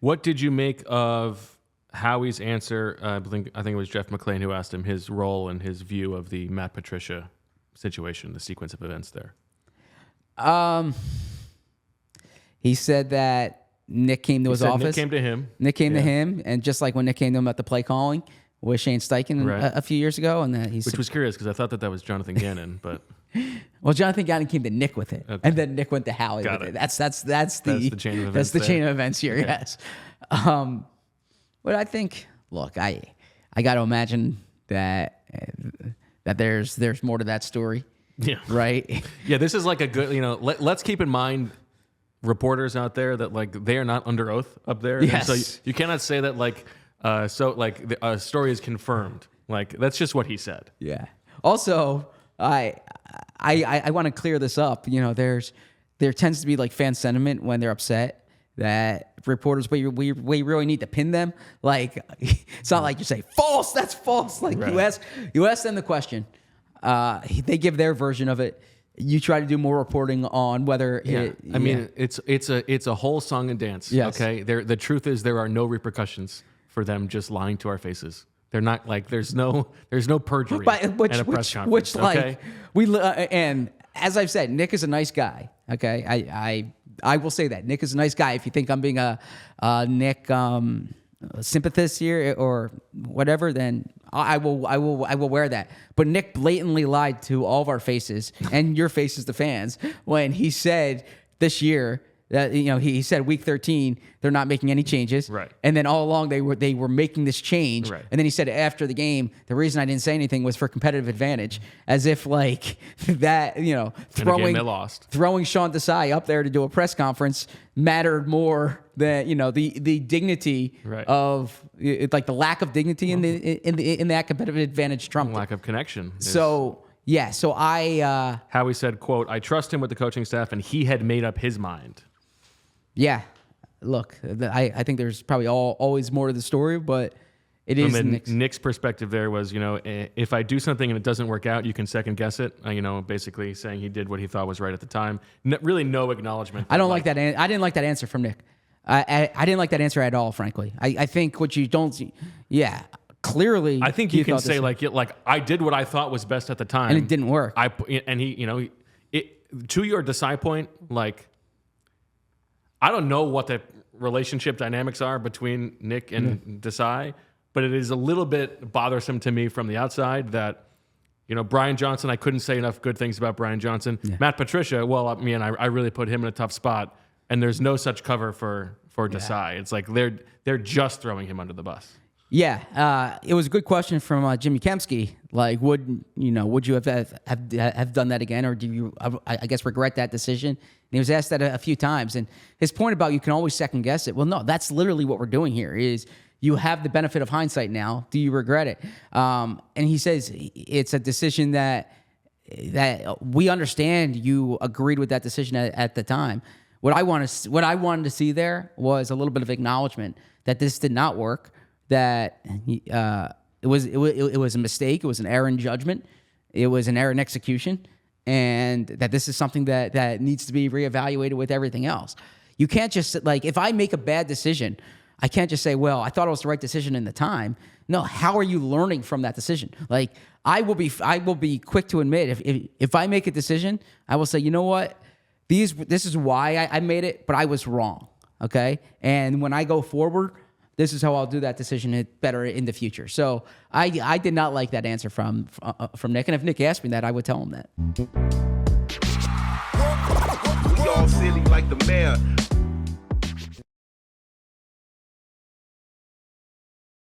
What did you make of Howie's answer? I think it was Jeff McClain who asked him his role and his view of the Matt Patricia situation, the sequence of events there. He said that Nick came to his office. Nick came to him. Nick came to him, and just like when Nick came to him at the play calling with Shane Steichen a few years ago, and that which was curious because I thought that was Jonathan Gannon, but well, Jonathan Gannon came to Nick with it, and then Nick went to Howie with it. That's the chain of events. That's the chain of events here. Okay. Yes, but I think, look, I got to imagine that there's more to that story. Yeah. Right. Yeah. This is like a good. Let's keep in mind, reporters out there, that like they are not under oath up there. Yes. And so you cannot say that like a story is confirmed. Like that's just what he said. Yeah. Also, I want to clear this up. There tends to be like fan sentiment when they're upset that reporters, we really need to pin them. Like it's not like you say false. That's false. Like right. you ask them the question. They give their version of it. You try to do more reporting on whether it's a whole song and dance. Yes. Okay. The truth is there are no repercussions for them just lying to our faces. They're not like there's no perjury at a press conference. Okay? And as I've said, Nick is a nice guy. Okay. I will say that Nick is a nice guy. If you think I'm being a Nick sympathist here or whatever, then I will wear that. But Nick blatantly lied to all of our faces and your faces, the fans, when he said this year that he said week 13 they're not making any changes, right? And then all along they were making this change, right? And then he said after the game the reason I didn't say anything was for competitive advantage, as if like that throwing Sean Desai up there to do a press conference mattered more than the dignity of like the lack of dignity in that competitive advantage trumped lack of connection. So Howie said, quote, "I trust him with the coaching staff, and he had made up his mind." Yeah, look, I think there's probably always more to the story, but it is Nick's perspective there was, if I do something and it doesn't work out, you can second guess it. Basically saying he did what he thought was right at the time. Really, no acknowledgement. I don't like that. I didn't like that answer from Nick. I didn't like that answer at all, frankly. I think what you don't, clearly. I think you can say like I did what I thought was best at the time, and it didn't work. To your Desai point, like I don't know what the relationship dynamics are between Nick and Desai, but it is a little bit bothersome to me from the outside that Brian Johnson. I couldn't say enough good things about Brian Johnson. Yeah. Matt Patricia. Well, I really put him in a tough spot, and there's no such cover for Desai. Yeah. It's like they're just throwing him under the bus. Yeah, it was a good question from Jimmy Kempski. Like, would you have done that again, or do you, I guess, regret that decision? And he was asked that a few times, and his point about you can always second guess it. Well, no, that's literally what we're doing here. Is you have the benefit of hindsight now. Do you regret it? And he says it's a decision that we understand. You agreed with that decision at the time. What I wanted to see there was a little bit of acknowledgement that this did not work. That it was a mistake. It was an error in judgment. It was an error in execution, and that this is something that needs to be reevaluated with everything else. You can't just if I make a bad decision, I can't just say, well, I thought it was the right decision in the time. No, how are you learning from that decision? Like I will be quick to admit if I make a decision, I will say, you know what, this is why I made it, but I was wrong. Okay, and when I go forward, this is how I'll do that decision better in the future. So I did not like that answer from Nick. And if Nick asked me that, I would tell him that. We all silly like the mayor.